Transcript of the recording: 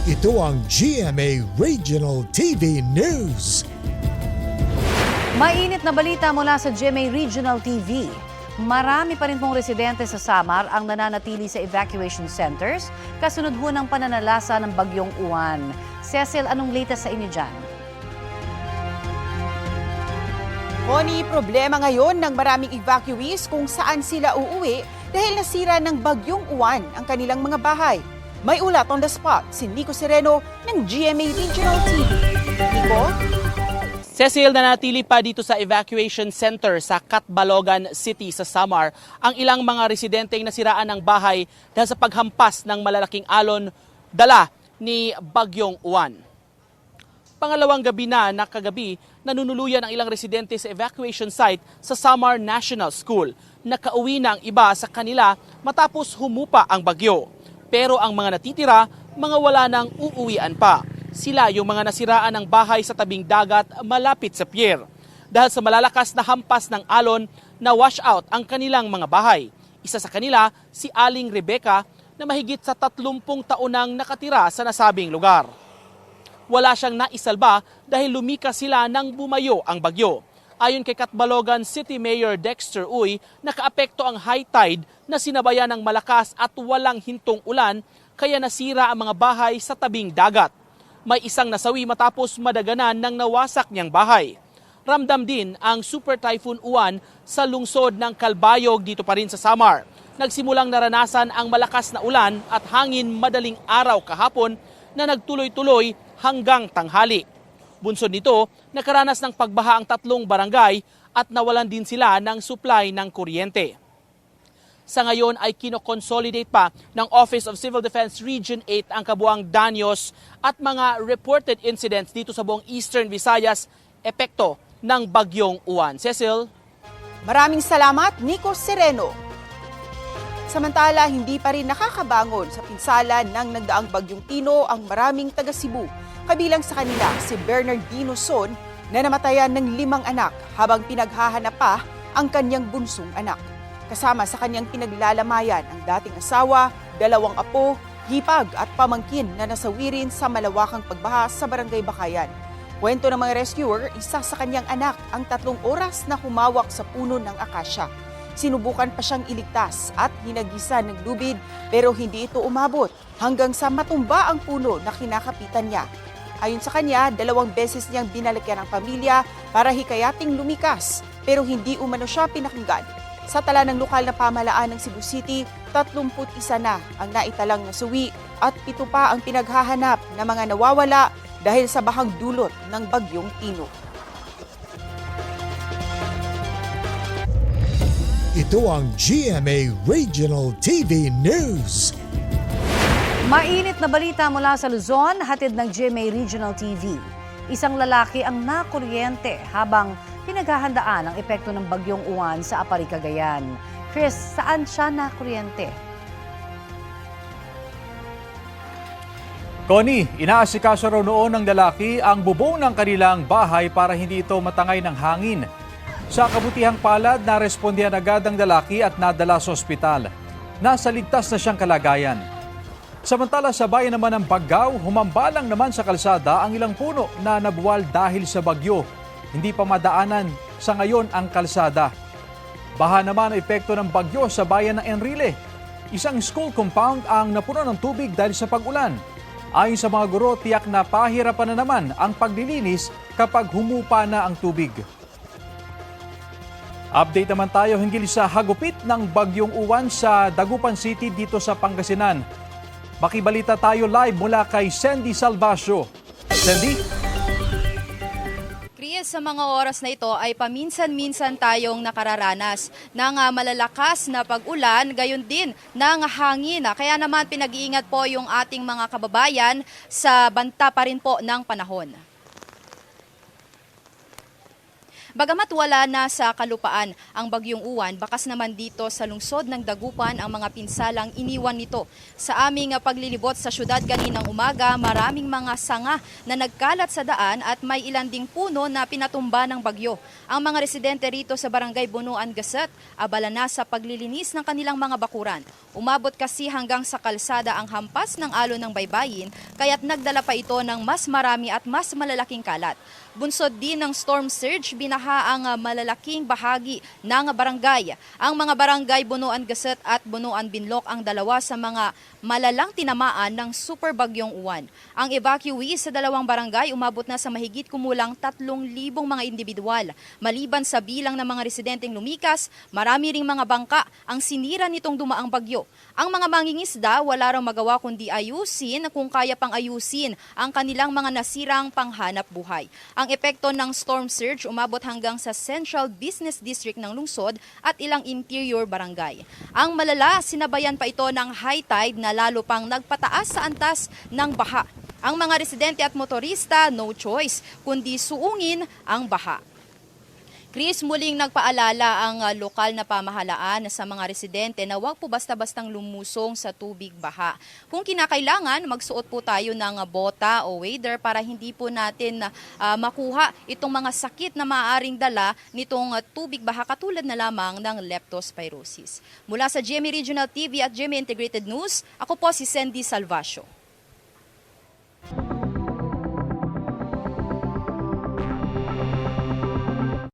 Ito ang GMA Regional TV News. Mainit na balita mula sa GMA Regional TV. Marami pa rin pong residente sa Samar ang nananatili sa evacuation centers kasunod ho ng pananalasa ng Bagyong Uwan. Cecil, anong latest sa inyo dyan? Connie, problema ngayon ng maraming evacuees kung saan sila uuwi dahil nasira ng Bagyong Uwan ang kanilang mga bahay. May ulat on the spot si Nico Sereno ng GMA Regional TV. Nico? Cecil, nanatili pa dito sa evacuation center sa Catbalogan City sa Samar ang ilang mga residenteng nasiraan ng bahay dahil sa paghampas ng malalaking alon dala ni Bagyong Uwan. Pangalawang gabi na kagabi, nanunuluyan ang ilang residente sa evacuation site sa Samar National School. Nakauwi na ang iba sa kanila matapos humupa ang bagyo. Pero ang mga natitira, mga wala nang uuwian pa. Sila yung mga nasiraan ng bahay sa tabing dagat malapit sa pier. Dahil sa malalakas na hampas ng alon, na wash out ang kanilang mga bahay. Isa sa kanila, si Aling Rebecca, na mahigit sa 30 taon nang nakatira sa nasabing lugar. Wala siyang naisalba dahil lumikas sila nang bumayo ang bagyo. Ayon kay Catbalogan City Mayor Dexter Uy, nakaapekto ang high tide na sinabayan ng malakas at walang hintong ulan kaya nasira ang mga bahay sa tabing dagat. May isang nasawi matapos madaganan ng nawasak niyang bahay. Ramdam din ang Super Typhoon Uwan sa lungsod ng Calbayog dito pa rin sa Samar. Nagsimulang naranasan ang malakas na ulan at hangin madaling araw kahapon na nagtuloy-tuloy hanggang tanghali. Bunsod nito, nakaranas ng pagbaha ang 3 barangay at nawalan din sila ng supply ng kuryente. Sa ngayon ay kinoconsolidate pa ng Office of Civil Defense Region 8 ang kabuang danyos at mga reported incidents dito sa buong Eastern Visayas epekto ng Bagyong Uwan. Cecil? Maraming salamat, Nico Sereno. Samantala, hindi pa rin nakakabangon sa pinsala ng nagdaang Bagyong Tino ang maraming taga Cebu. Kabilang sa kanila si Bernardino Son na namatayan ng 5 anak habang pinaghahanap pa ang kanyang bunsong anak. Kasama sa kanyang pinaglalamayan ang dating asawa, 2 apo, hipag at pamangkin na nasawi rin sa malawakang pagbaha sa Barangay Bakayan. Kwento ng mga rescuer, isa sa kanyang anak ang 3 oras na humawak sa puno ng akasya. Sinubukan pa siyang iligtas at hinagisan ng lubid pero hindi ito umabot hanggang sa matumba ang puno na kinakapitan niya. Ayon sa kanya, 2 beses niyang binalikan ang pamilya para hikayating lumikas pero hindi umano siya pinakinggan. Sa tala ng lokal na pamahalaan ng Cebu City, 31 na ang naitalang nasuwi at 7 pa ang pinaghahanap na mga nawawala dahil sa bahang dulot ng Bagyong Tino. Ito ang GMA Regional TV News. Mainit na balita mula sa Luzon, hatid ng GMA Regional TV. Isang lalaki ang nakuryente habang pinaghahandaan ang epekto ng Bagyong Uwan sa Apari, Cagayan. Chris, saan siya nakuryente? Connie, inaasikaso raw noon ng lalaki ang bubong ng kanilang bahay para hindi ito matangay ng hangin. Sa kabutihang palad, narespondihan agad ang lalaki at nadala sa ospital. Nasa ligtas na siyang kalagayan. Samantala sa bayan naman ng Baggao, humambalang naman sa kalsada ang ilang puno na nabuwal dahil sa bagyo. Hindi pa madaanan sa ngayon ang kalsada. Baha naman ang epekto ng bagyo sa bayan ng Enrile. Isang school compound ang napuno ng tubig dahil sa pag-ulan. Ayon sa mga guro, tiyak na pahirapan na naman ang paglilinis kapag humupa na ang tubig. Update naman tayo hinggil sa hagupit ng Bagyong Uwan sa Dagupan City dito sa Pangasinan. Makibalita tayo live mula kay Sandy Salvacio. Sandy? Chris, sa mga oras na ito ay paminsan-minsan tayong nakararanas ng malalakas na pag-ulan, gayon din ng hangin. Kaya naman pinag-iingat po yung ating mga kababayan sa banta pa rin po ng panahon. Bagamat wala na sa kalupaan ang bagyong Uwan, bakas naman dito sa lungsod ng Dagupan ang mga pinsalang iniwan nito. Sa aming paglilibot sa syudad kaninang umaga, maraming mga sanga na nagkalat sa daan at may ilan ding puno na pinatumba ng bagyo. Ang mga residente rito sa Barangay Bunuan Gasset, abala na sa paglilinis ng kanilang mga bakuran. Umabot kasi hanggang sa kalsada ang hampas ng alon ng baybayin, kaya't nagdala pa ito ng mas marami at mas malalaking kalat. Bunsod din ng storm surge, binaha ang malalaking bahagi ng barangay. Ang mga barangay Bunuan Gasset at Bunuan Binlok ang dalawa sa mga malalang tinamaan ng super bagyong Uwan. Ang evacuees sa dalawang barangay umabot na sa mahigit kumulang 3,000 mga individual. Maliban sa bilang ng mga residenteng lumikas, marami ring mga bangka ang sinira nitong dumaang bagyo. Ang mga mangingisda wala raw magawa kundi ayusin kung kaya pang ayusin ang kanilang mga nasirang panghanap buhay. Ang epekto ng storm surge umabot hanggang sa Central Business District ng lungsod at ilang interior barangay. Ang malala, sinabayan pa ito ng high tide na lalo pang nagpataas sa antas ng baha. Ang mga residente at motorista, no choice kundi suungin ang baha. Chris, muling nagpaalala ang lokal na pamahalaan sa mga residente na huwag po basta-bastang lumusong sa tubig baha. Kung kinakailangan, magsuot po tayo ng bota o waders para hindi po natin makuha itong mga sakit na maaaring dala nitong tubig baha katulad na lamang ng leptospirosis. Mula sa GMA Regional TV at GMA Integrated News, ako po si Sandy Salvacio.